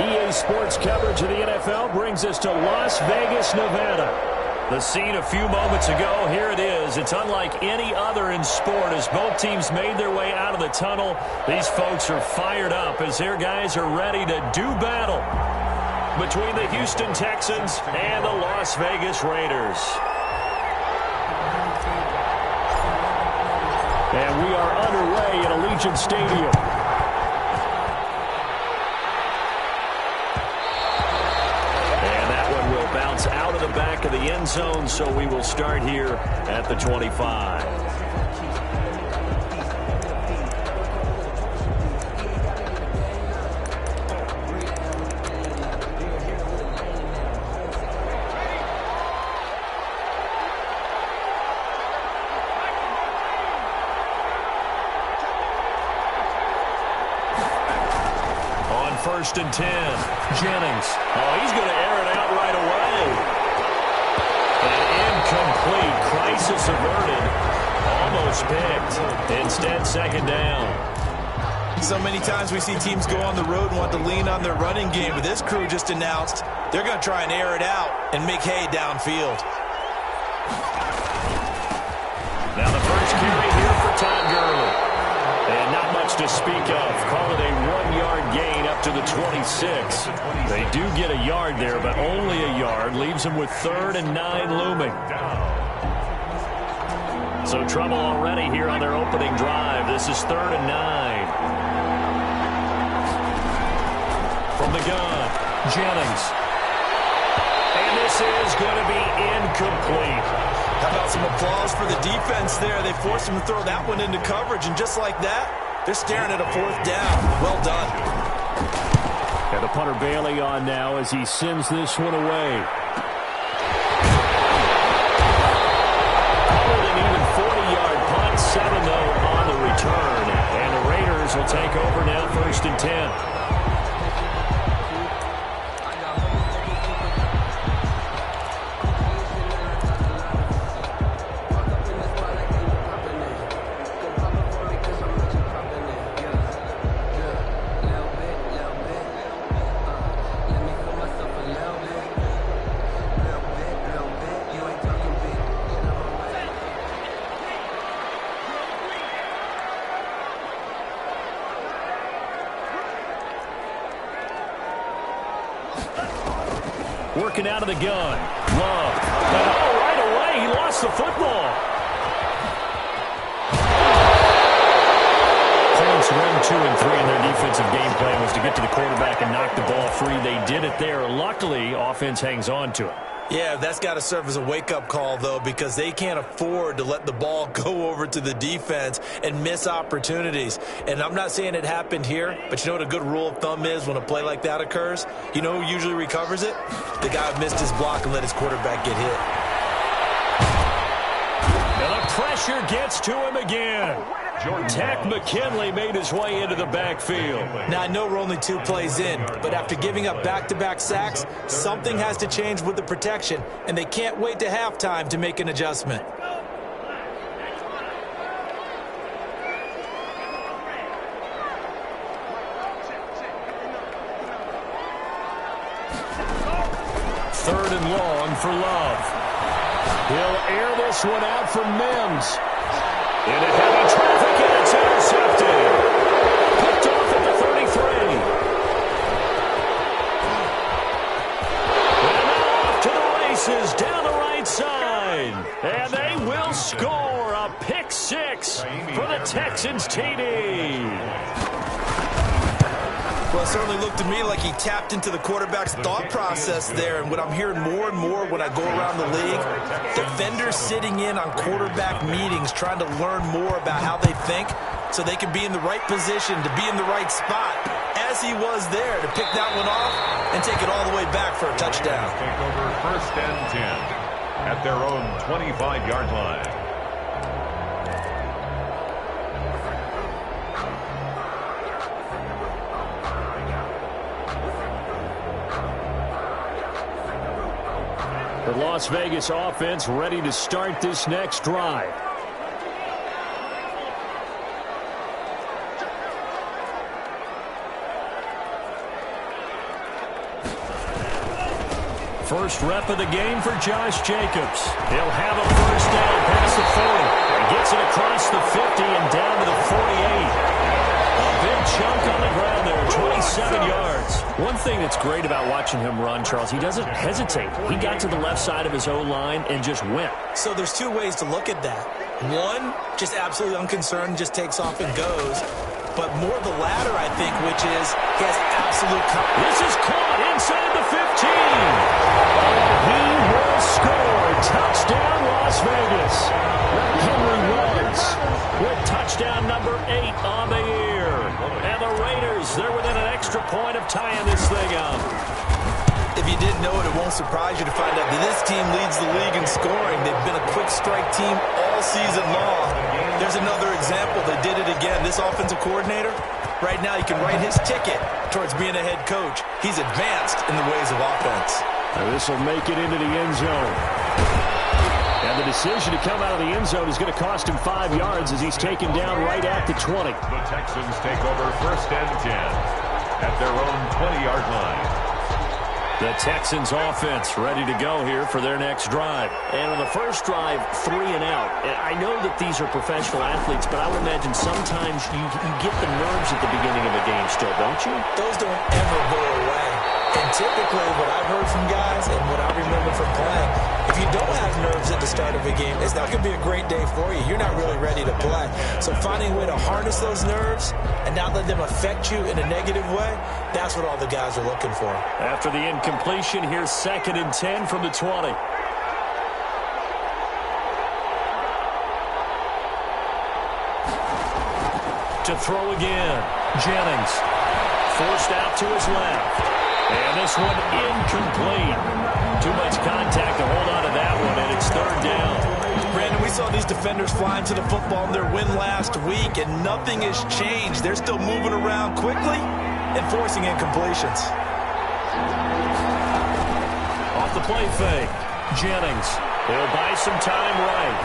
EA Sports coverage of the NFL brings us to Las Vegas, Nevada. The scene a few moments ago, here it is. It's unlike any other in sport as both teams made their way out of the tunnel. These folks are fired up as their guys are ready to do battle between the Houston Texans and the Las Vegas Raiders. And we are underway at Allegiant Stadium. Bounce out of the back of the end zone, so we will start here at the 25. On 1st and 10, Jennings. Oh, he's going to air it out right away. Incomplete. Crisis averted. Almost picked. Instead, 2nd down. So many times we see teams go on the road and want to lean on their running game, but this crew just announced they're going to try and air it out and make hay downfield. Now the first carry here for Todd Gurley. And not much to speak of. Call it a 1-yard gain up to the 26. They do get a yard there, but only a yard. Leaves them with 3rd and 9 looming. So trouble already here on their opening drive. This is 3rd and 9. From the gun, Jennings. And this is going to be incomplete. How about some applause for the defense there? They forced him to throw that one into coverage, and just like that, they're staring at a 4th down. Well done. Got the punter Bailey on now as he sends this one away. Called an even 40-yard punt, 7 though on the return. And the Raiders will take over now, 1st and 10. Working out of the gun. Love. Oh, right away, he lost the football. Saints run 2 and 3, and their defensive game plan was to get to the quarterback and knock the ball free. They did it there. Luckily, offense hangs on to it. Yeah, that's got to serve as a wake-up call, though, because they can't afford to let the ball go over to the defense and miss opportunities. And I'm not saying it happened here, but you know what a good rule of thumb is when a play like that occurs? You know who usually recovers it? The guy who missed his block and let his quarterback get hit. And the pressure gets to him again. Tack McKinley made his way into the backfield. Now, I know we're only 2 plays in, but after giving up back-to-back sacks, something has to change with the protection, and they can't wait to halftime to make an adjustment. Third and long for Love. He'll air this one out for Mims. Into heavy traffic, and it's intercepted. Picked off at the 33. And now off to the races down the right side. And they will score a pick 6 for the Texans TD. Well, it certainly looked to me like he tapped into the quarterback's thought process there. And what I'm hearing more and more when I go around the league, defenders sitting in on quarterback meetings trying to learn more about how they think so they can be in the right position to be in the right spot, as he was there to pick that one off and take it all the way back for a touchdown. Take over 1st and 10 at their own 25-yard line. The Las Vegas offense ready to start this next drive. First rep of the game for Josh Jacobs. He'll have a first down past the 40. And gets it across the 50 and down to the 48. A big chunk on the ground there, 27 yards. One thing that's great about watching him run, Charles, he doesn't hesitate. He got to the left side of his O-line and just went. So there's two ways to look at that. One, just absolutely unconcerned, just takes off and goes. But more the latter, I think, which is he has absolute confidence. This is caught inside the 15. He will score. Touchdown, Las Vegas. Henry runs with touchdown number 8 on the year. And the Raiders, they're within an extra point of tying this thing up. If you didn't know it, it won't surprise you to find out that this team leads the league in scoring. They've been a quick strike team all season long. There's another example. They did it again. This offensive coordinator, right now he can write his ticket towards being a head coach. He's advanced in the ways of offense. This will make it into the end zone. And the decision to come out of the end zone is going to cost him 5 yards as he's taken down right at the 20. The Texans take over 1st and 10 at their own 20-yard line. The Texans offense ready to go here for their next drive. And on the first drive, 3 and out. And I know that these are professional athletes, but I would imagine sometimes you get the nerves at the beginning of a game still, don't you? Those don't ever go away. And typically what I've heard from guys and what I remember from playing, if you don't have nerves at the start of a game, it's not going to be a great day for you. You're not really ready to play. So finding a way to harness those nerves and not let them affect you in a negative way, that's what all the guys are looking for. After the incompletion, here's 2nd and 10 from the 20. To throw again, Jennings. Forced out to his left. And this one incomplete. Too much contact to hold on to that one, and it's 3rd down. Brandon, we saw these defenders flying to the football in their win last week, and nothing has changed. They're still moving around quickly and forcing incompletions. Off the play fake, Jennings. He'll buy some time right.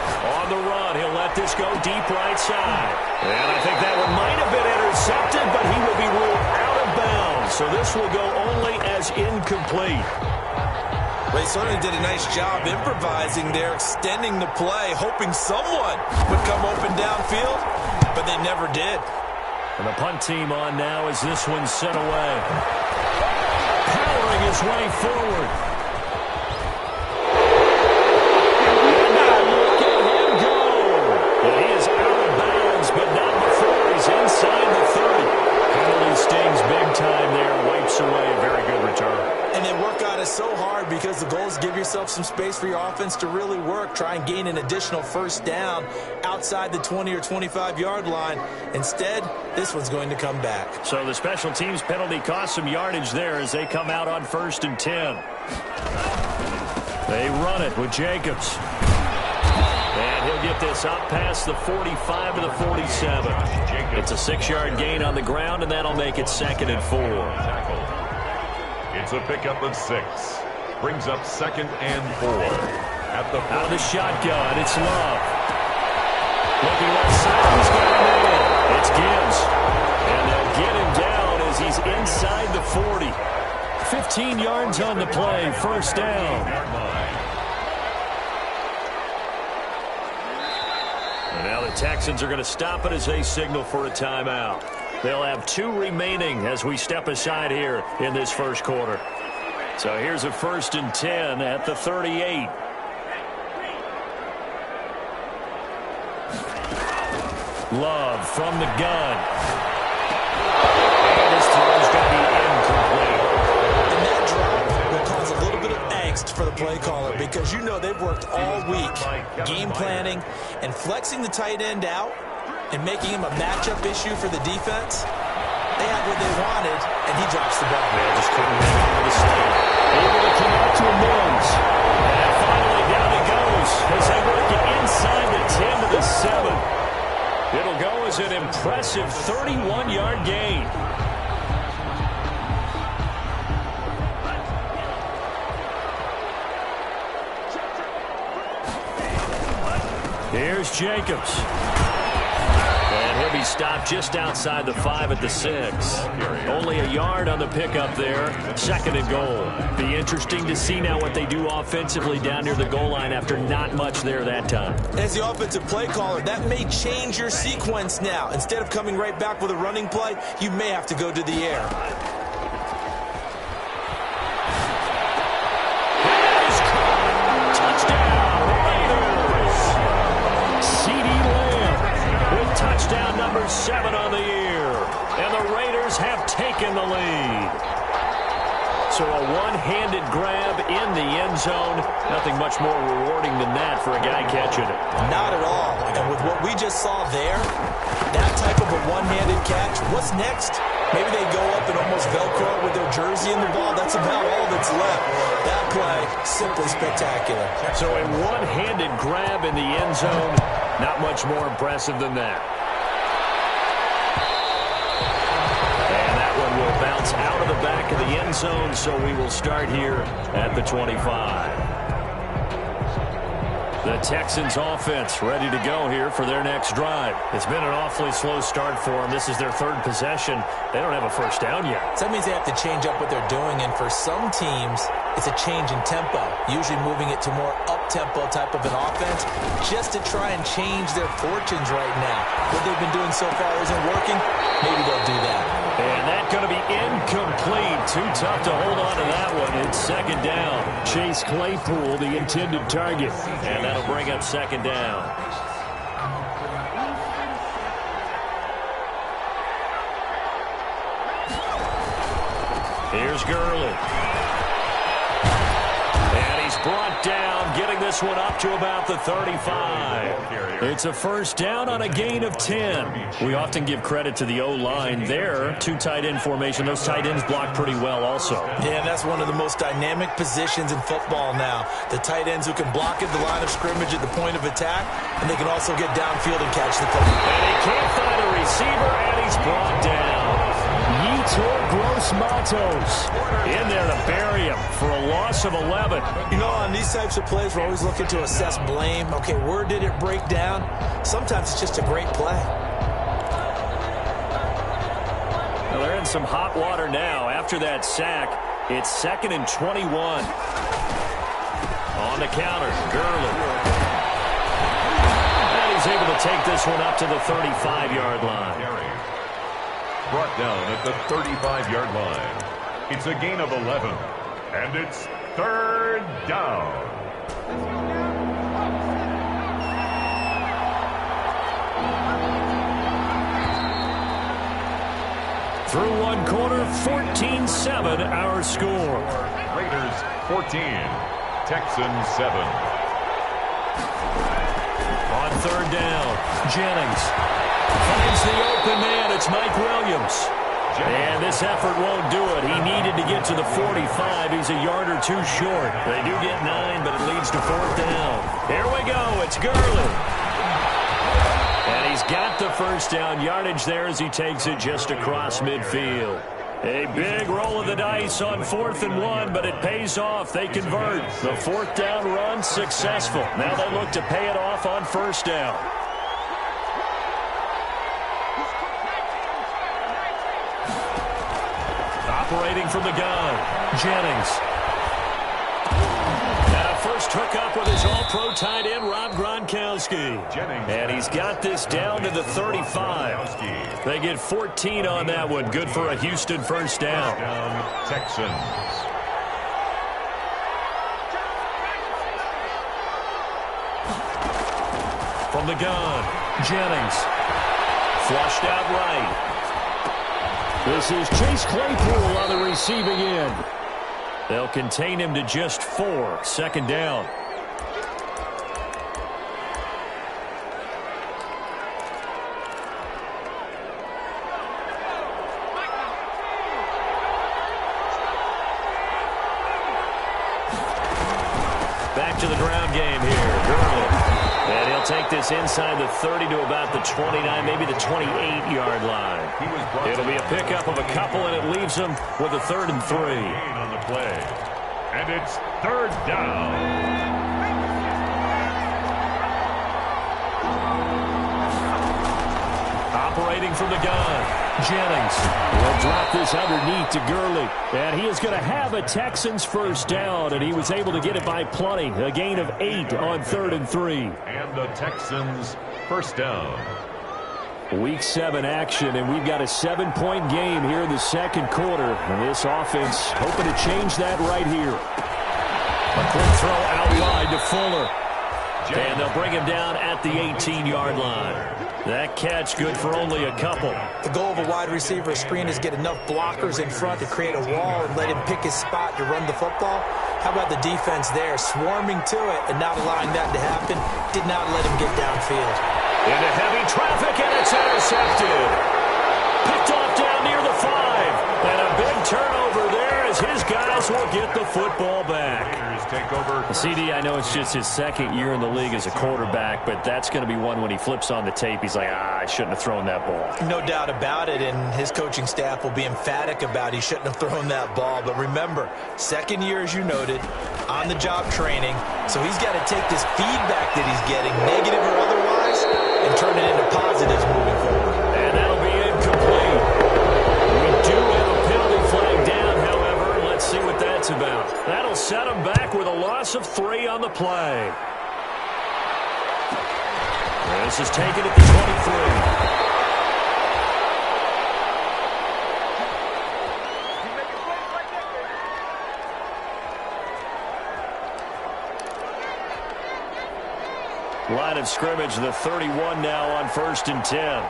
On the run, he'll let this go deep right side. And I think that one might have been intercepted, but he will be ruled out of bounds. So this will go only as incomplete. Well, he certainly did a nice job improvising there, extending the play, hoping someone would come open downfield, but they never did. And the punt team on now as this one's sent away. Powering his way forward. Inside the 30. Penalty stings big time there. Wipes away a very good return. And they work on it so hard because the goal is give yourself some space for your offense to really work. Try and gain an additional first down outside the 20 or 25-yard line. Instead, this one's going to come back. So the special teams penalty cost some yardage there as they come out on 1st and 10. They run it with Jacobs. And he'll get this up past the 45 to the 47. It's a 6-yard gain on the ground, and that'll make it 2nd and 4. It's a pickup of 6. Brings up 2nd and 4. At the out of the shotgun, it's Love. Looking left side, he's got a man. It's Gibbs. And they'll get him down as he's inside the 40. 15 yards on the play, 1st down. Now the Texans are going to stop it as they signal for a timeout. They'll have 2 remaining as we step aside here in this first quarter. So here's a 1st and 10 at the 38. Love from the gun. And his throw is going to be incomplete. And that drop will cause a little bit of angst for the play caller because you know they've worked all week game planning and flexing the tight end out and making him a matchup issue for the defense. They had what they wanted, and he drops the ball. Yeah, just couldn't make it to the start. Able to connect to Mills. And finally down he goes as they work it inside the 10 to the 7. It'll go as an impressive 31-yard gain. Here's Jacobs. And he'll be He stopped just outside the 5 at the 6. Only a yard on the pickup there. 2nd and goal. Be interesting to see now what they do offensively down near the goal line after not much there that time. As the offensive play caller, that may change your sequence now. Instead of coming right back with a running play, you may have to go to the air. Touchdown number 7 on the year. And the Raiders have taken the lead. So a one-handed grab in the end zone. Nothing much more rewarding than that for a guy catching it. Not at all. And with what we just saw there, that type of a one-handed catch, what's next? Maybe they go up and almost Velcro with their jersey in the ball. That's about all that's left. That play, simply spectacular. So a one-handed grab in the end zone. Not much more impressive than that. And that one will bounce out of the back of the end zone, so we will start here at the 25. The Texans offense ready to go here for their next drive. It's been an awfully slow start for them. This is their 3rd possession. They don't have a first down yet. So that means they have to change up what they're doing, and for some teams, it's a change in tempo, usually moving it to more up-tempo type of an offense just to try and change their fortunes right now. What they've been doing so far isn't working. Maybe they'll do that. And that's going to be incomplete. Too tough to hold on to that one. It's 2nd down. Chase Claypool, the intended target. And that'll bring up 2nd down. Here's Gurley. And he's brought down, getting this one up to about the 35. It's a first down on a gain of 10. We often give credit to the O-line there. 2 tight end formation. Those tight ends block pretty well also. Yeah, that's one of the most dynamic positions in football now. The tight ends who can block at the line of scrimmage at the point of attack, and they can also get downfield and catch the football. And he can't find a receiver, and he's brought down. Yetur Gross-Matos in there to bury him for a loss of 11. You know, on these types of plays, we're always looking to assess blame. Okay, where did it break down? Sometimes it's just a great play. Well, they're in some hot water now. After that sack, it's 2nd and 21. On the counter, Gurley. And he's able to take this one up to the 35-yard line. Brought down at the 35-yard line. It's a gain of 11, and it's 3rd down. Through one quarter, 14-7 our score. Raiders 14, Texans 7. On 3rd down, Jennings finds the open man. It's Mike Williams. And this effort won't do it. He needed to get to the 45. He's a yard or 2 short. They do get 9, but it leads to 4th down. Here we go. It's Gurley. And he's got the first down yardage there as he takes it just across midfield. A big roll of the dice on 4th and 1, but it pays off. They convert. The 4th down run successful. Now they look to pay it off on 1st down. Operating from the gun, Jennings. And a first hookup with his all-pro tight end, Rob Gronkowski. And he's got this down to the 35. They get 14 on that one. Good for a Houston first down. Texans. From the gun, Jennings. Flushed out right. This is Chase Claypool on the receiving end. They'll contain him to just 4. 2nd down. Back to the ground game here. Gurley. And he'll take this inside the 30 to about the 29, maybe the 28-yard line. It'll be a pickup of a couple, and it leaves them with a 3rd and 3. On the play. And it's 3rd down. Operating from the gun, Jennings will drop this underneath to Gurley. And he is going to have a Texans first down, and he was able to get it by plenty. A gain of 8 on 3rd and 3. And the Texans first down. Week 7 action, and we've got a 7-point game here in the second quarter. And this offense hoping to change that right here. A quick throw out wide to Fuller. And they'll bring him down at the 18-yard line. That catch good for only a couple. The goal of a wide receiver screen is get enough blockers in front to create a wall and let him pick his spot to run the football. How about the defense there, swarming to it and not allowing that to happen? Did not let him get downfield. Into heavy traffic, and it's intercepted. Picked off down near the 5. And a big turnover there as his guys will get the football back. Take over. CD, I know it's just his second year in the league as a quarterback, but that's going to be one when he flips on the tape. He's like, I shouldn't have thrown that ball. No doubt about it, and his coaching staff will be emphatic about he shouldn't have thrown that ball. But remember, second year, as you noted, on-the-job training, so he's got to take this feedback that he's getting, negative or otherwise, and turn it into positives moving forward. And that'll be incomplete. We do have a penalty flag down, however. Let's see what that's about. That'll set him back with a loss of 3 on the play. This is taken at the 23. Line of scrimmage, the 31 now on 1st and 10.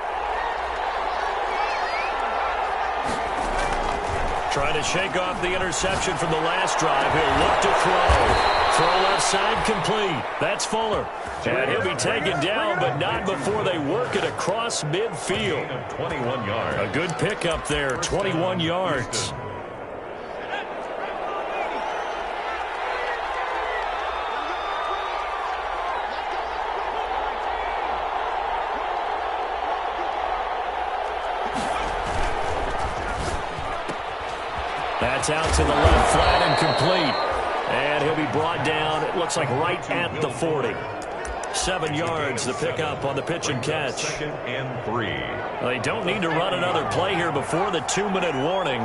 Trying to shake off the interception from the last drive. He'll look to throw. Throw left side complete. That's Fuller. And he'll be taken down, but not before they work it across midfield. 21 yards. A good pickup there, 21 yards. That's out to the left, flat and complete. And he'll be brought down, it looks like right at the 40. 7 yards, the pickup on the pitch and catch. 2nd and 3. Well, they don't need to run another play here before the 2-minute warning.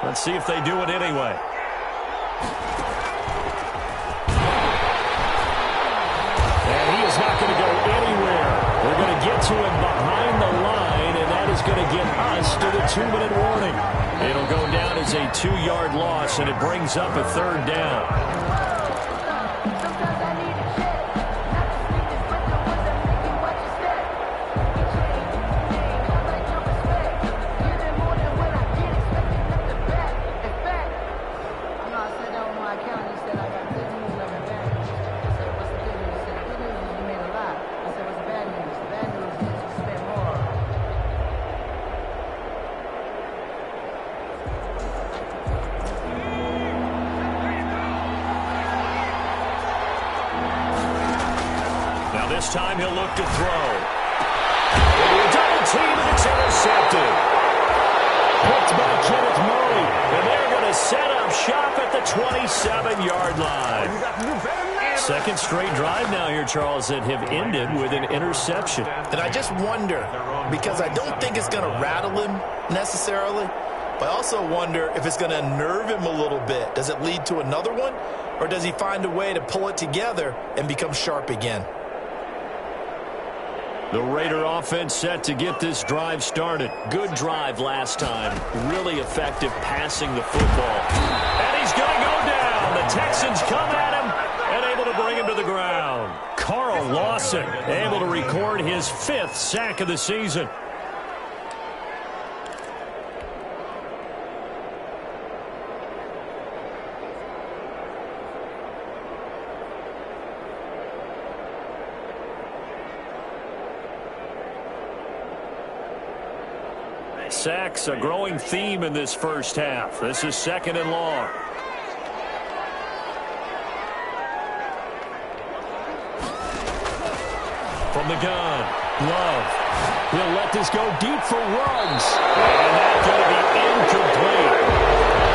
Let's see if they do it anyway. And he is not going to go anywhere. They're going to get to him behind the line, and that is going to get us to the 2-minute warning. It'll go down as a 2-yard loss, and it brings up a 3rd down. This time he'll look to throw. Double team, and it's intercepted. Picked by Kenneth Murray, and they're going to set up shop at the 27-yard line. Second straight drive now here, Charles, that have ended with an interception. And I just wonder, because I don't think it's going to rattle him necessarily, but I also wonder if it's going to unnerve him a little bit. Does it lead to another one, or does he find a way to pull it together and become sharp again? The Raider offense set to get this drive started. Good drive last time. Really effective passing the football. And he's going to go down. The Texans come at him and able to bring him to the ground. Carl Lawson able to record his 5th sack of the season. Sacks, a growing theme in this first half. This is 2nd and long. From the gun, Love. He'll let this go deep for Ruggs. And that's going to be incomplete.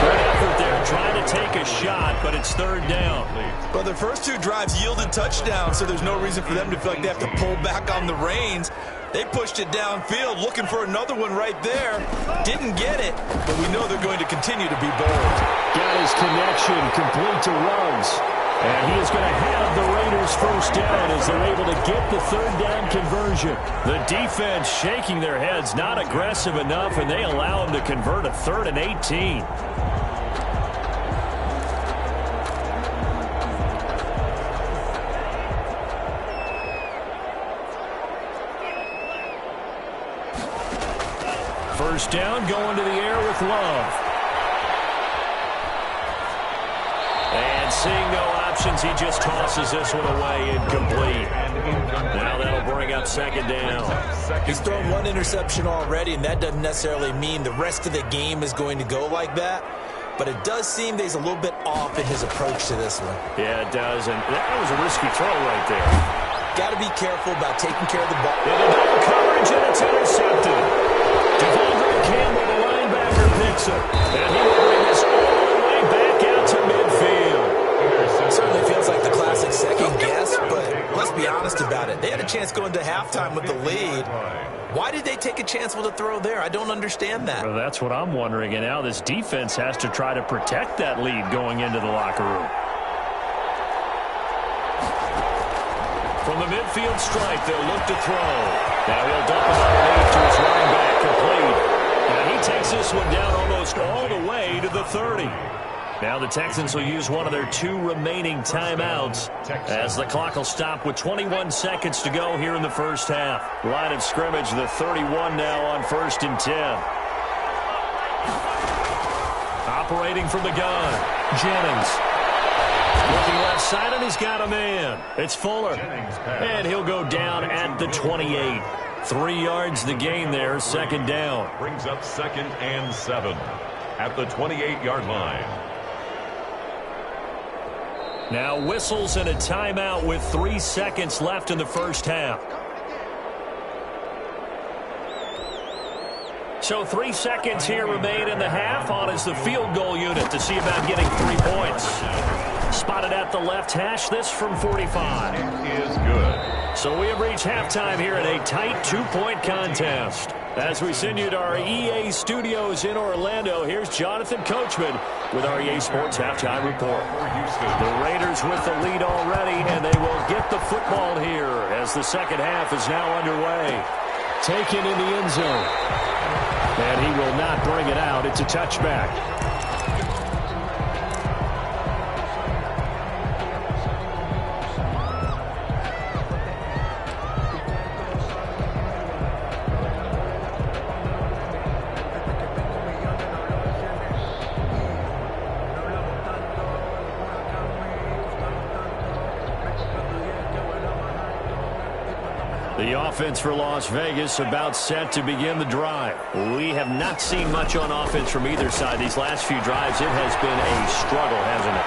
Good effort there, trying to take a shot, but it's third down. Well, their first two drives yielded touchdowns, so there's no reason for them to feel like they have to pull back on the reins. They pushed it downfield, looking for another one right there. Didn't get it, but we know they're going to continue to be bold. Got his connection complete to Ruggs. And he is going to have the Raiders first down as they're able to get the third down conversion. The defense shaking their heads, not aggressive enough, and they allow him to convert a 3rd and 18. First down, going to the air with Love. And seeing no options, he just tosses this one away, incomplete. Now that'll bring up second down. He's thrown one interception already, and that doesn't necessarily mean the rest of the game is going to go like that. But it does seem that he's a little bit off in his approach to this one. Yeah, it does, and that was a risky throw right there. Got to be careful about taking care of the ball. Into double coverage, and it's intercepted. Devondre Campbell, the linebacker, picks it. And he will bring this all the way back out to midfield. Certainly feels like the classic second guess, but let's be honest about it. They had a chance going to halftime with the lead. Why did they take a chance with a throw there? I don't understand that. Well, that's what I'm wondering. And now this defense has to try to protect that lead going into the locker room. From the midfield stripe, they'll look to throw. Now he'll dump it underneath to his running back, complete. Now he takes this one down almost all the way to the 30. Now the Texans will use one of their 2 remaining timeouts as the clock will stop with 21 seconds to go here in the first half. Line of scrimmage, the 31 now on 1st and 10. Operating from the gun, Jennings. Looking left side, and he's got a man. It's Fuller. And he'll go down at the 28. 3 yards the gain there, second down. Brings up 2nd and 7 at the 28-yard line. Now whistles and a timeout with 3 seconds left in the first half. So 3 seconds here remain in the half. On is the field goal unit to see about getting 3 points. Spotted at the left hash, this from 45. It is good. So we have reached halftime here in a tight 2-point contest. As we send you to our EA studios in Orlando, here's Jonathan Coachman with our EA Sports Halftime Report. The Raiders with the lead already, and they will get the football here as the second half is now underway. Taken in the end zone. And he will not bring it out. It's a touchback. The offense for Las Vegas about set to begin the drive. We have not seen much on offense from either side these last few drives. It has been a struggle, hasn't it?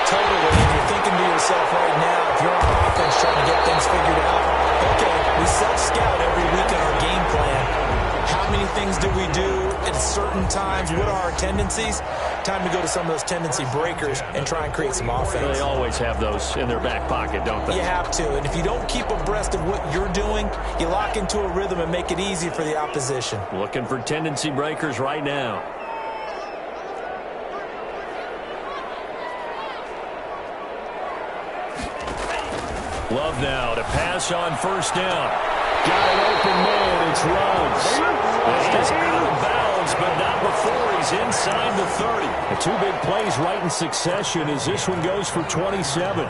Totally. And you're thinking to yourself right now, if you're on offense trying to get things figured out, okay, we self-scout every week in our game plan. How many things do we do at certain times? What are our tendencies? Time to go to some of those tendency breakers and try and create some offense. They always have those in their back pocket, don't they? You have to. And if you don't keep abreast of what you're doing, you lock into a rhythm and make it easy for the opposition. Looking for tendency breakers right now. Love now to pass on first down. Got an open man. It's Ruggs. He's out of bounds, but not before he's inside the 30. The 2 big plays right in succession as this one goes for 27.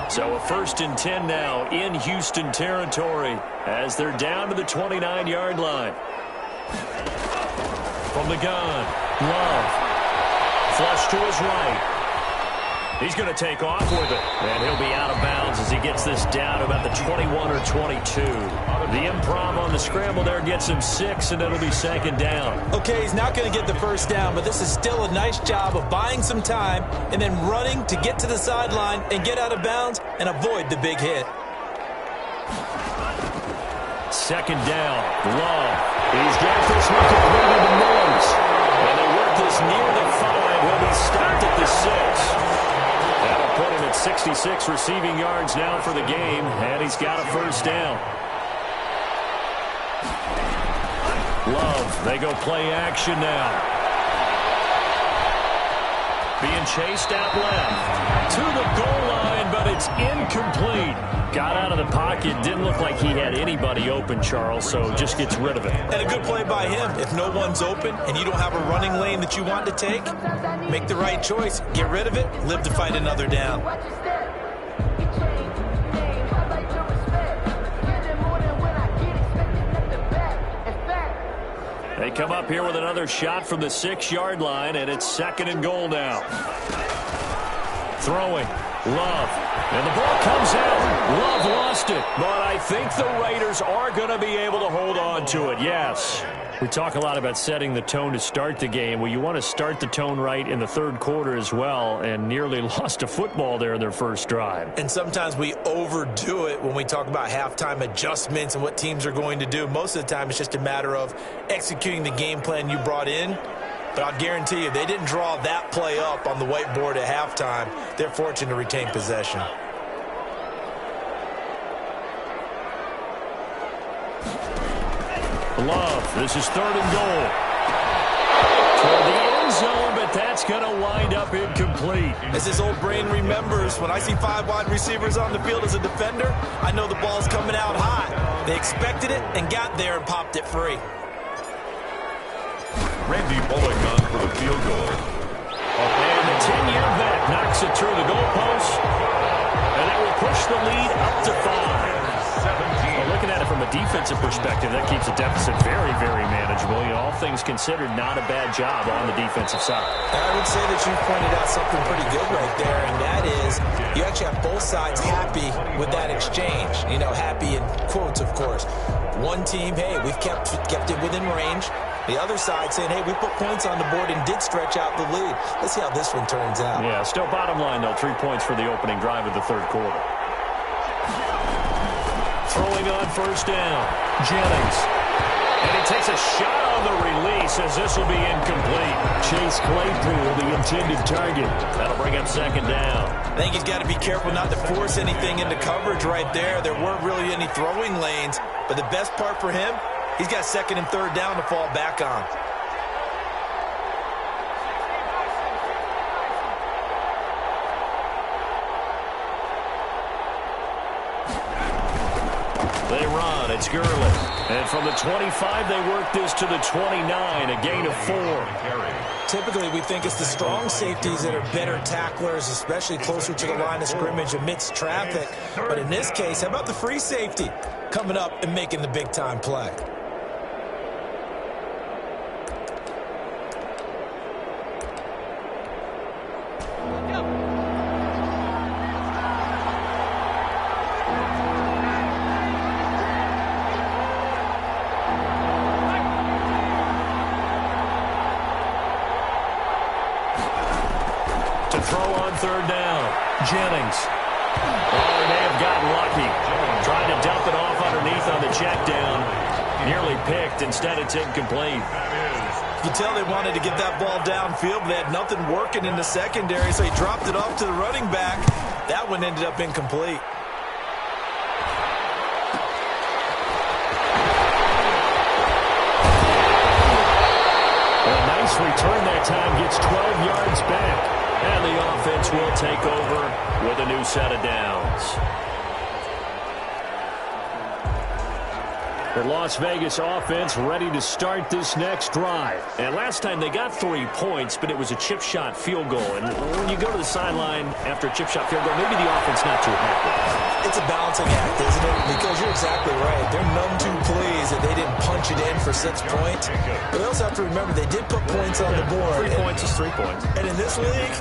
So a 1st and 10 now in Houston territory as they're down to the 29-yard line. From the gun, Love. Flush to his right. He's going to take off with it. And he'll be out of bounds as he gets this down to about the 21 or 22. The improv on the scramble there gets him 6, and it'll be second down. Okay, he's not going to get the first down, but this is still a nice job of buying some time and then running to get to the sideline and get out of bounds and avoid the big hit. Second down, Love. He's got this one completed to Mills. And they work That'll put him at 66 receiving yards now for the game, and he's got a first down. Love, they go play action now. Being chased out left to the goal line, but it's incomplete. Got out of the pocket, didn't look like he had anybody open, Charles, so just gets rid of it. And a good play by him. If no one's open and you don't have a running lane that you want to take, make the right choice. Get rid of it, live to fight another down. They come up here with another shot from the 6-yard line, and it's 2nd and goal now. Throwing, Love, and the ball comes out. Love lost it, but I think the Raiders are going to be able to hold on to it, yes. We talk a lot about setting the tone to start the game. Well, you want to start the tone right in the 3rd quarter as well, and nearly lost a football there in their first drive. And sometimes we overdo it when we talk about halftime adjustments and what teams are going to do. Most of the time, it's just a matter of executing the game plan you brought in. But I'll guarantee you, they didn't draw that play up on the whiteboard at halftime. They're fortunate to retain possession. Love, this is 3rd and goal. Toward the end zone, but that's going to wind up incomplete. As his old brain remembers, when I see 5 wide receivers on the field as a defender, I know the ball's coming out high. They expected it and got there and popped it free. Randy Bullock on for the field goal. And the 10-year vet knocks it through the goalpost, and that will push the lead up to 5. Well, looking at it from a defensive perspective, that keeps the deficit very, very manageable. You know, all things considered, not a bad job on the defensive side. I would say that you pointed out something pretty good right there, and that is you actually have both sides happy with that exchange. You know, happy in quotes, of course. One team, hey, we've kept it within range. The other side saying, hey, we put points on the board and did stretch out the lead. Let's see how this one turns out. Yeah, still bottom line, though, 3 points for the opening drive of the 3rd quarter. Throwing on first down, Jennings. And he takes a shot on the release as this will be incomplete. Chase Claypool, the intended target. That'll bring up 2nd down. I think he's got to be careful not to force anything into coverage right there. There weren't really any throwing lanes. But the best part for him, he's got 2nd and 3rd down to fall back on. They run. It's Gurley. And from the 25, they work this to the 29, a gain of 4. Typically, we think it's the strong safeties that are better tacklers, especially closer to the line of scrimmage amidst traffic. But in this case, how about the free safety coming up and making the big-time play? Throw on 3rd down. Jennings. Oh, he may have gotten lucky. Trying to dump it off underneath on the check down. Nearly picked. Instead, it's incomplete. You can tell they wanted to get that ball downfield, but they had nothing working in the secondary, so he dropped it off to the running back. That one ended up incomplete. A nice return that time. Gets 12 yards back. And the offense will take over with a new set of downs. The Las Vegas offense ready to start this next drive. And last time they got 3 points, but it was a chip shot field goal. And when you go to the sideline after a chip shot field goal, maybe the offense not too happy. It's a balancing act, isn't it? Because you're exactly right. They're none too pleased that they didn't punch it in for 6 points. But they also have to remember they did put points on the board. 3 points is 3 points. And in this league,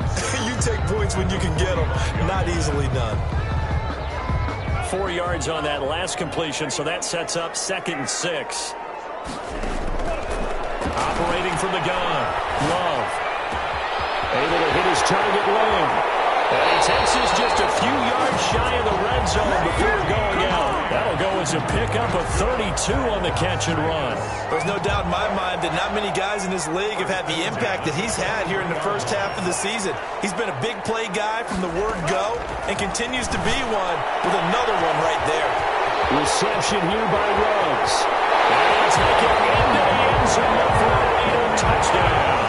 you take points when you can get them. Not easily done. 4 yards on that last completion, so that sets up 2nd and 6. Operating from the gun, Love. Able to hit his target lane. And he takes us just a few yards shy of the red zone before going out. That'll go as a pickup of 32 on the catch and run. There's no doubt in my mind that not many guys in this league have had the impact that he's had here in the first half of the season. He's been a big play guy from the word go and continues to be one with another one right there. Reception here by Ruggs. And he'll take it into the end zone for a Raider touchdown.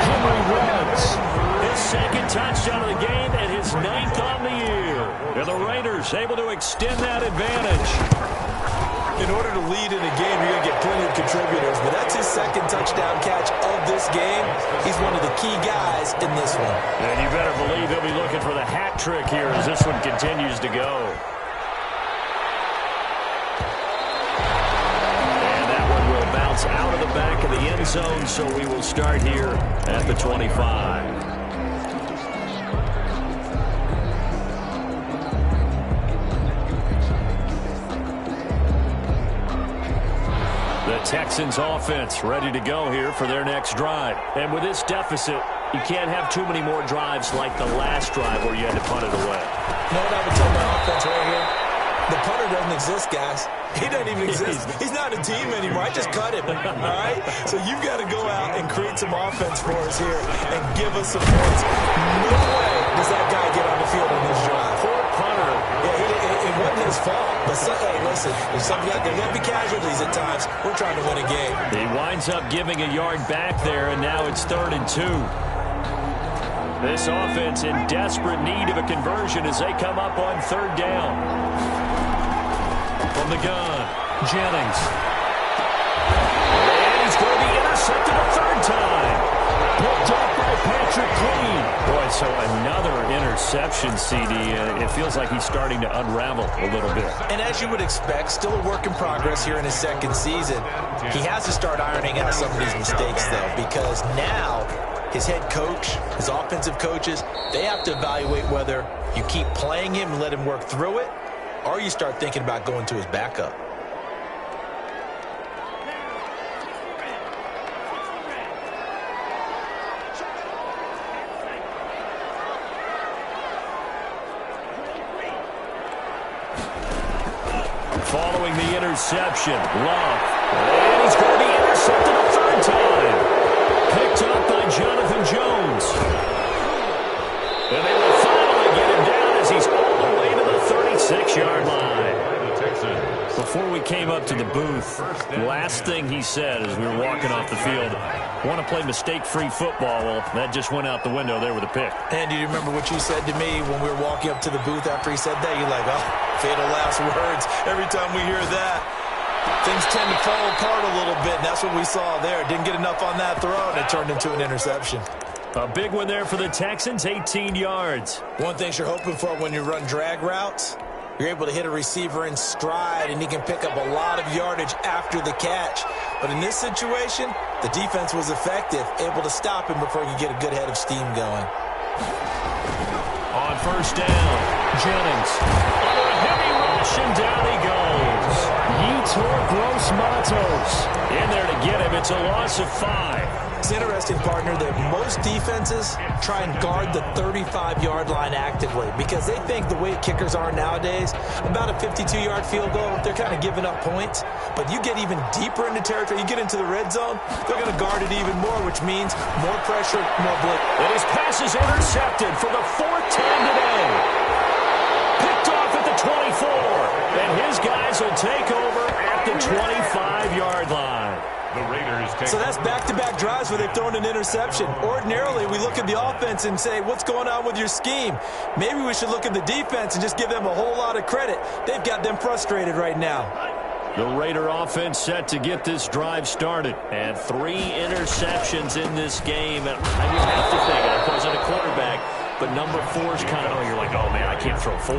Henry Ruggs, his second touchdown of the game and his 9th on the year. And the Raiders able to extend that advantage. In order to lead in a game, you're going to get plenty of contributors, but that's his second touchdown catch of this game. He's one of the key guys in this one. And you better believe he'll be looking for the hat trick here as this one continues to go. And that one will bounce out of the back of the end zone, so we will start here at the 25. The Texans offense ready to go here for their next drive. And with this deficit, you can't have too many more drives like the last drive where you had to punt it away. You know what I would tell my offense right here? The punter doesn't exist, guys. He doesn't even exist. He's not a team anymore. I just cut him, all right? So you've got to go out and create some offense for us here and give us some points. No way does that guy get on the field on this drive. Poor punter. Yeah, it wasn't his fault. But, hey, listen, there's going to be casualties at times. We're trying to win a game. He winds up giving a yard back there, and now it's 3rd and 2. This offense in desperate need of a conversion as they come up on 3rd down. From the gun, Jennings. And he's going to be intercepted a 3rd time. Picked up by Patrick Queen. Boy, so another interception, CD. It feels like he's starting to unravel a little bit. And as you would expect, still a work in progress here in his second season. He has to start ironing out some of these mistakes, though, because now his head coach, his offensive coaches, they have to evaluate whether you keep playing him and let him work through it, or you start thinking about going to his backup. Following the interception, Love. And he's going to be intercepted a 3rd time. Picked up by Jonathan Jones. And they will finally get him down as he's all the way to the 36-yard line. Before we came up to the booth, last thing he said as we were walking off the field, want to play mistake-free football. Well, that just went out the window there with a pick. And do you remember what you said to me when we were walking up to the booth after he said that? You're like, oh, fatal last words. Every time we hear that, things tend to fall apart a little bit, and that's what we saw there. Didn't get enough on that throw, and it turned into an interception. A big one there for the Texans, 18 yards. One thing you're hoping for when you run drag routes, you're able to hit a receiver in stride, and he can pick up a lot of yardage after the catch. But in this situation, the defense was effective, able to stop him before he could get a good head of steam going. On 1st down, Jennings. Under a heavy rush, and down he goes. Yetur Gross-Matos in there to get him. It's a loss of 5. It's interesting, partner, that most defenses try and guard the 35-yard line actively because they think the way kickers are nowadays, about a 52-yard field goal, they're kind of giving up points. But you get even deeper into territory, you get into the red zone, they're going to guard it even more, which means more pressure, more blitz. And his pass is intercepted for the 4th time today. Picked off at the 24. And his guys will take over at the 25-yard line. The Raiders take. So that's back-to-back drives where they've thrown an interception. Ordinarily, we look at the offense and say, what's going on with your scheme? Maybe we should look at the defense and just give them a whole lot of credit. They've got them frustrated right now. The Raider offense set to get this drive started. And 3 interceptions in this game. And you have to think, it wasn't a quarterback, but number 4's kind of, you're like, oh, man, I can't throw 4.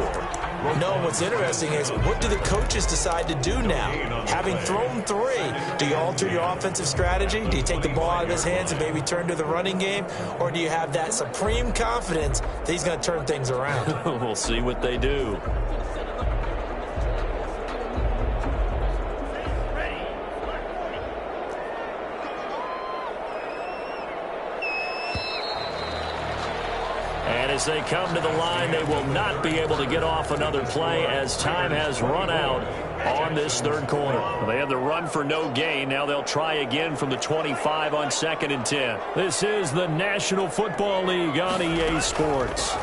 No, what's interesting is what do the coaches decide to do now? Having thrown 3, do you alter your offensive strategy? Do you take the ball out of his hands and maybe turn to the running game? Or do you have that supreme confidence that he's going to turn things around? We'll see what they do. As they come to the line, they will not be able to get off another play as time has run out on this third quarter. They had the run for no gain. Now they'll try again from the 25 on 2nd and 10. This is the National Football League on EA Sports.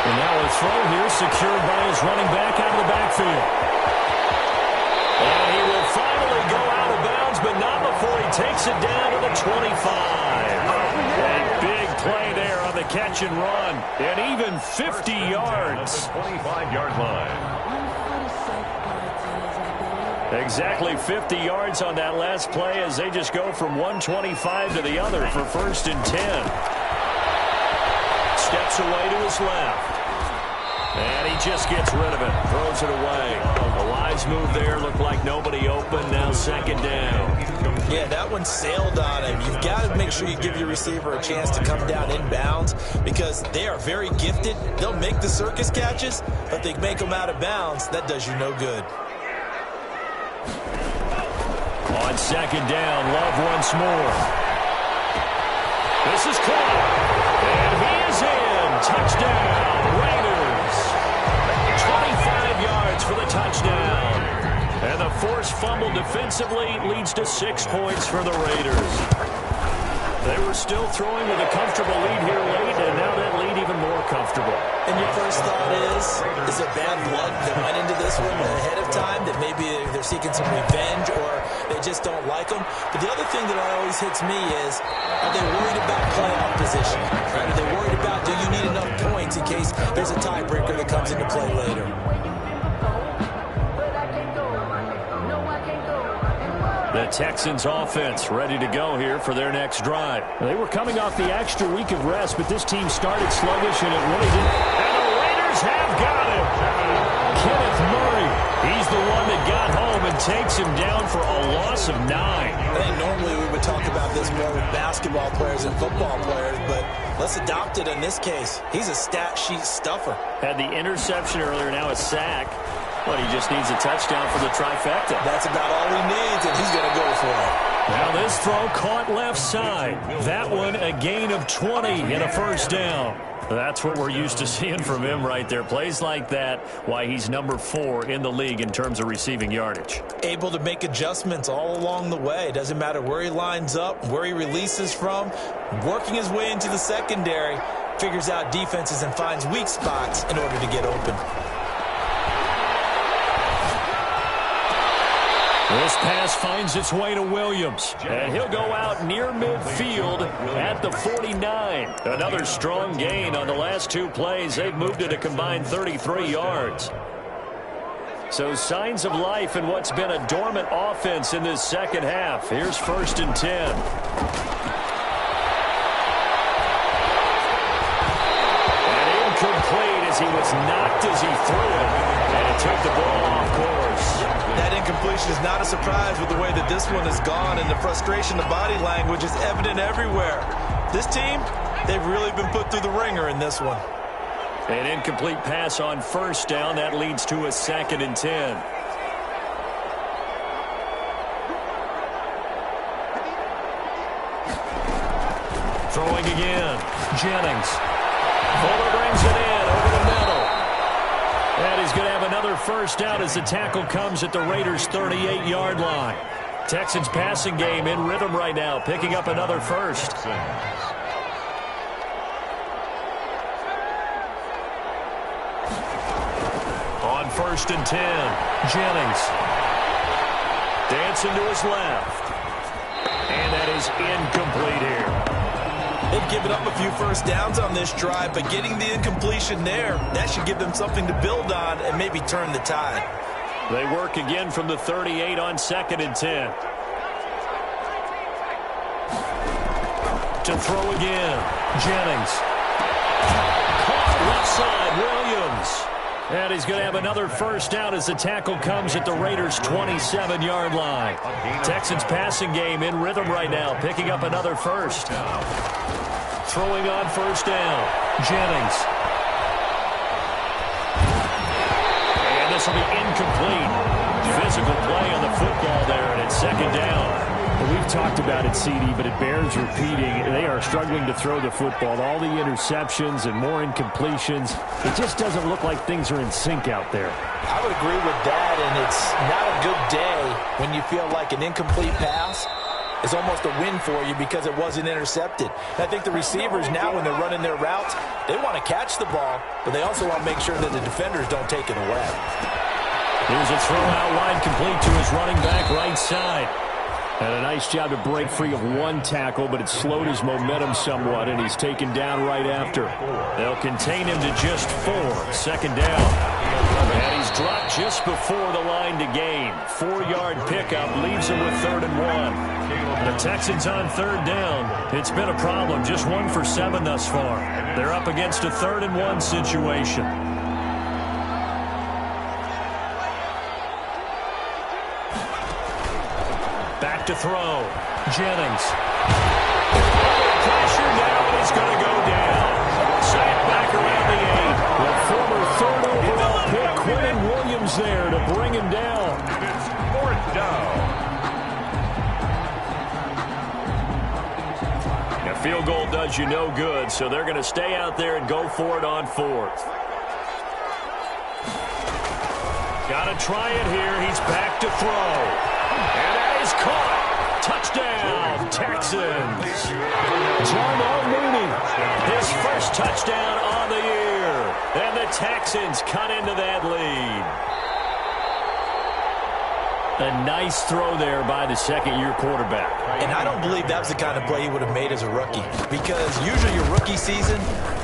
And now a throw here secured by his running back out of the backfield. And he will finally go out of bounds, but not before he takes it down to the 25. A big play there on the catch and run. And even 50 yards. 25-yard line. Exactly 50 yards on that last play as they just go from 125 to the other for 1st and 10. Steps away to his left. And he just gets rid of it. Throws it away. A wise move there. Looked like nobody open. Now 2nd down. Yeah, that one sailed on him. You've got to make sure you give your receiver a chance to come down inbounds because they are very gifted. They'll make the circus catches, but they make them out of bounds. That does you no good. On 2nd down, Love once more. This is caught. And he is in. Touchdown, Raiders. 25 yards for the touchdown. And the forced fumble defensively leads to 6 points for the Raiders. They were still throwing with a comfortable lead here late, and now that lead even more comfortable. And your first thought is there bad blood that went into this one ahead of time, that maybe they're seeking some revenge or they just don't like them? But the other thing that always hits me is, are they worried about playoff position? Right? Are they worried about, do you need enough points in case there's a tiebreaker that comes into play later? The Texans offense ready to go here for their next drive. They were coming off the extra week of rest, but this team started sluggish, and it really didn't. And the Raiders have got him. Kenneth Murray. He's the one that got home and takes him down for a loss of 9. I think normally we would talk about this more with basketball players and football players, but let's adopt it in this case. He's a stat sheet stuffer. Had the interception earlier, now a sack. But he just needs a touchdown for the trifecta. That's about all he needs, and he's going to go for it. Now this throw caught left side. That one a gain of 20 and a 1st down. That's what we're used to seeing from him right there. Plays like that, why he's number 4 in the league in terms of receiving yardage. Able to make adjustments all along the way. Doesn't matter where he lines up, where he releases from. Working his way into the secondary. Figures out defenses and finds weak spots in order to get open. This pass finds its way to Williams, and he'll go out near midfield at the 49. Another strong gain on the last 2 plays. They've moved it a combined 33 yards. So signs of life in what's been a dormant offense in this second half. Here's 1st and 10. And incomplete as he was knocked as he threw it, and it took the ball off course. That incompletion is not a surprise with the way that this one has gone, and the frustration, the body language is evident everywhere. This team, they've really been put through the ringer in this one. An incomplete pass on 1st down. That leads to a 2nd and 10. Throwing again. Jennings. Fuller brings it in over the middle. And he's going to have another 1st down as the tackle comes at the Raiders' 38-yard line. Texans passing game in rhythm right now, picking up another 1st. On 1st and 10, Jennings. Dancing to his left. And that is incomplete here. They've given up a few 1st downs on this drive, but getting the incompletion there, that should give them something to build on and maybe turn the tide. They work again from the 38 on 2nd and 10. To throw again, Jennings. Caught left side, Williams. And he's going to have another 1st down as the tackle comes at the Raiders' 27-yard line. Texans passing game in rhythm right now, picking up another 1st. Throwing on 1st down, Jennings. And this will be incomplete. Physical play on the football there, and it's 2nd down. We've talked about it, CD, but it bears repeating. They are struggling to throw the football. All the interceptions and more incompletions. It just doesn't look like things are in sync out there. I would agree with that, and it's not a good day when you feel like an incomplete pass is almost a win for you because it wasn't intercepted. And I think the receivers now, when they're running their routes, they want to catch the ball, but they also want to make sure that the defenders don't take it away. Here's a throw out wide, complete to his running back right side. And a nice job to break free of one tackle, but it slowed his momentum somewhat, and he's taken down right after. They'll contain him to just 4, second down. And he's dropped just before the line to gain. 4-yard pickup leaves him with 3rd and 1. The Texans on 3rd down. It's been a problem, just 1 for 7 thus far. They're up against a 3rd and 1 situation. Back to throw. Jennings. Pressure now, and he's going to go down. Sacked back around the 8. The former 3rd overall pick, Quentin Williams there to bring him down. It's 4th down. A field goal does you no good, so they're going to stay out there and go for it on 4th. Got to try it here. He's back to throw. And that is caught. Touchdown, Texans. Jamal Mooney, his first touchdown on the year. And the Texans cut into that lead. A nice throw there by the second-year quarterback. And I don't believe that was the kind of play he would have made as a rookie, because usually your rookie season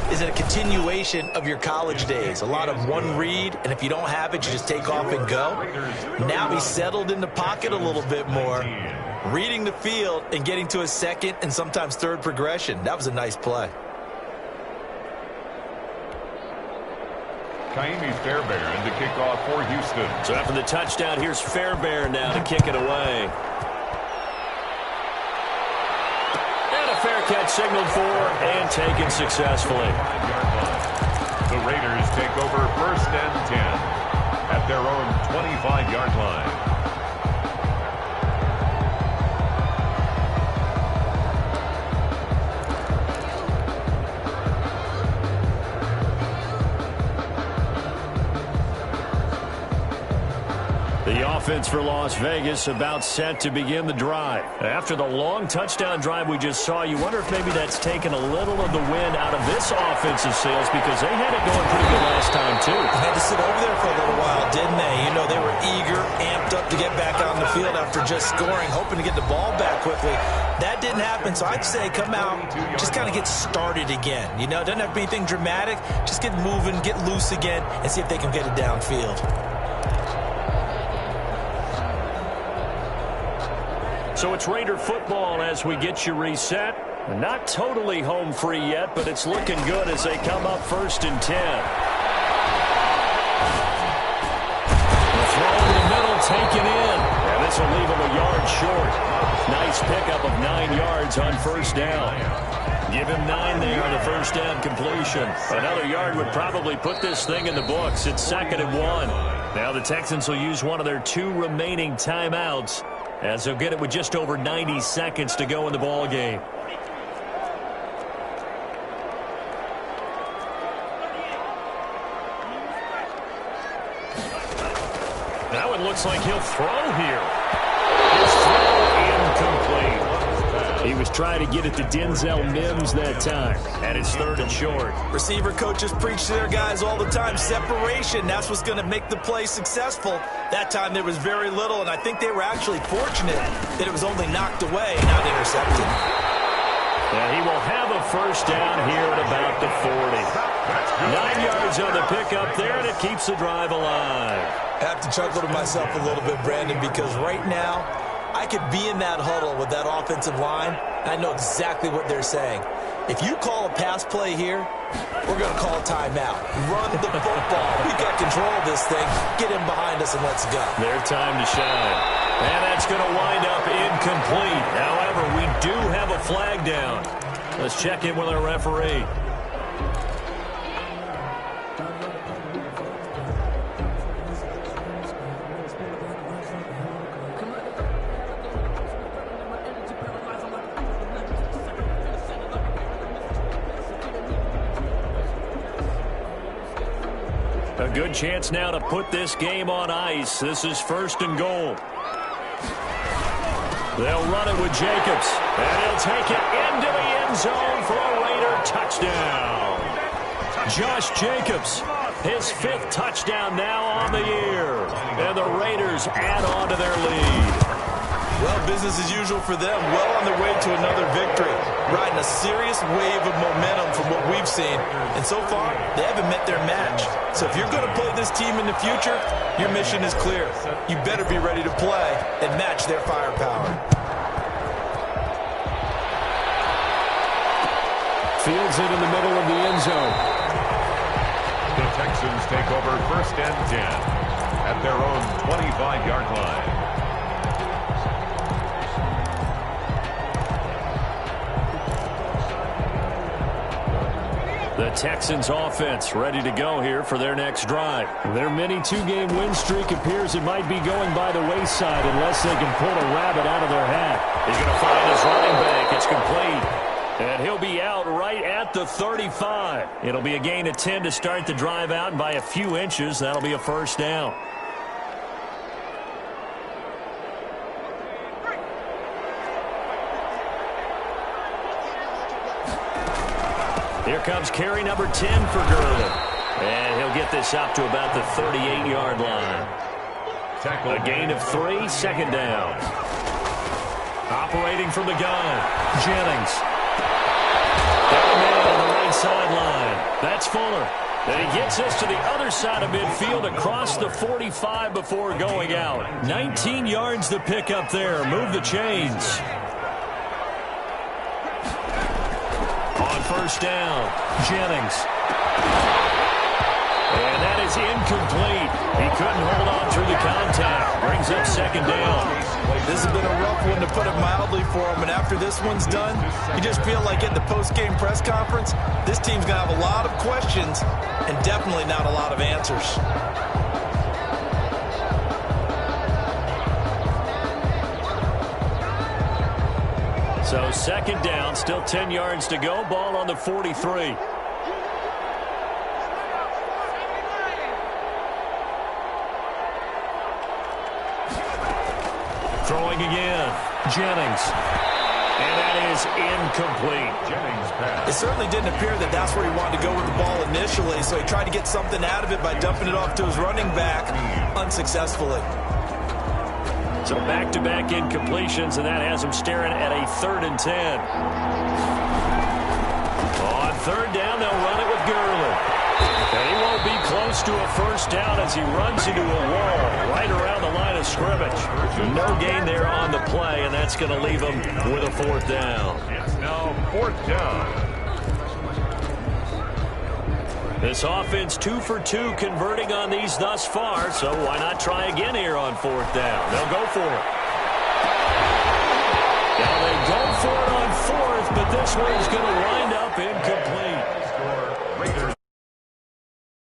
is a continuation of your college days. A lot of one read, and if you don't have it, you just take off and go. Now he's settled in the pocket a little bit more, reading the field and getting to a second and sometimes third progression. That was a nice play. Kaimi Fairbairn to kick off for Houston. So after the touchdown, here's Fairbairn now to kick it away. And a fair catch signaled for and taken successfully. The Raiders take over 1st and 10 at their own 25-yard line. The offense for Las Vegas about set to begin the drive. After the long touchdown drive we just saw, you wonder if maybe that's taken a little of the wind out of this offensive sails, because they had it going pretty good last time, too. They had to sit over there for a little while, didn't they? You know, they were eager, amped up to get back on the field after just scoring, hoping to get the ball back quickly. That didn't happen, so I'd say come out, just kind of get started again. You know, doesn't have to be anything dramatic. Just get moving, get loose again, and see if they can get it downfield. So it's Raider football as we get you reset. Not totally home free yet, but it's looking good as they come up 1st and 10. The throw in the middle taken in. And this will leave him a yard short. Nice pickup of 9 yards on 1st down. Give him 9 there on the 1st down completion. Another yard would probably put this thing in the books. It's 2nd and 1. Now the Texans will use one of their 2 remaining timeouts, as they'll get it with just over 90 seconds to go in the ball game. Now it looks like he'll throw here. His throw incomplete. He was trying to get it to Denzel Mims that time, and it's 3rd and short. Receiver coaches preach to their guys all the time. Separation, that's what's going to make the play successful. That time there was very little, and I think they were actually fortunate that it was only knocked away, not intercepted. And he will have a 1st down here at about the 40. 9 yards on the pickup there, and it keeps the drive alive. I have to chuckle to myself a little bit, Brandon, because right now I could be in that huddle with that offensive line, and I know exactly what they're saying. If you call a pass play here, we're going to call a timeout. Run the football. We got control of this thing. Get him behind us and let's go. Their time to shine. And that's going to wind up incomplete. However, we do have a flag down. Let's check in with our referee. A good chance now to put this game on ice. This is 1st and goal. They'll run it with Jacobs, and he'll take it into the end zone for a Raider touchdown. Josh Jacobs, his 5th touchdown now on the year, and the Raiders add on to their lead. Well, business as usual for them, well on their way to another victory, riding a serious wave of momentum from what we've seen. And so far, they haven't met their match. So if you're going to play this team in the future, your mission is clear. You better be ready to play and match their firepower. Fields it in the middle of the end zone. The Texans take over 1st and 10 at their own 25-yard line. The Texans offense ready to go here for their next drive. Their mini 2-game win streak appears it might be going by the wayside unless they can pull a rabbit out of their hat. He's going to find his running back. It's complete. And he'll be out right at the 35. It'll be a gain of 10 to start the drive out, and by a few inches, that'll be a 1st down. Here comes carry number 10 for Gurley. And he'll get this up to about the 38-yard line. A gain of 3, 2nd down. Operating from the gun, Jennings. Got a man on the right sideline. That's Fuller. And he gets us to the other side of midfield across the 45 before going out. 19 yards to pick up there. Move the chains. On 1st down, Jennings. And that is incomplete. He couldn't hold on through the contact. Brings up 2nd down. This has been a rough one, to put it mildly, for him. And after this one's done, you just feel like at the post-game press conference, this team's going to have a lot of questions and definitely not a lot of answers. So 2nd down, still 10 yards to go. Ball on the 43. Throwing again, Jennings. And that is incomplete. Jennings pass. It certainly didn't appear that that's where he wanted to go with the ball initially, so he tried to get something out of it by dumping it off to his running back unsuccessfully. So back-to-back incompletions, and that has him staring at a 3rd and 10. On 3rd down, they'll run it with Gurley. And he won't be close to a 1st down as he runs into a wall right around the line of scrimmage. No gain there on the play, and that's going to leave him with a 4th down. It's now 4th down. This offense 2 for 2 converting on these thus far, so why not try again here on 4th down? They'll go for it. Now they go for it on 4th, but this one's going to wind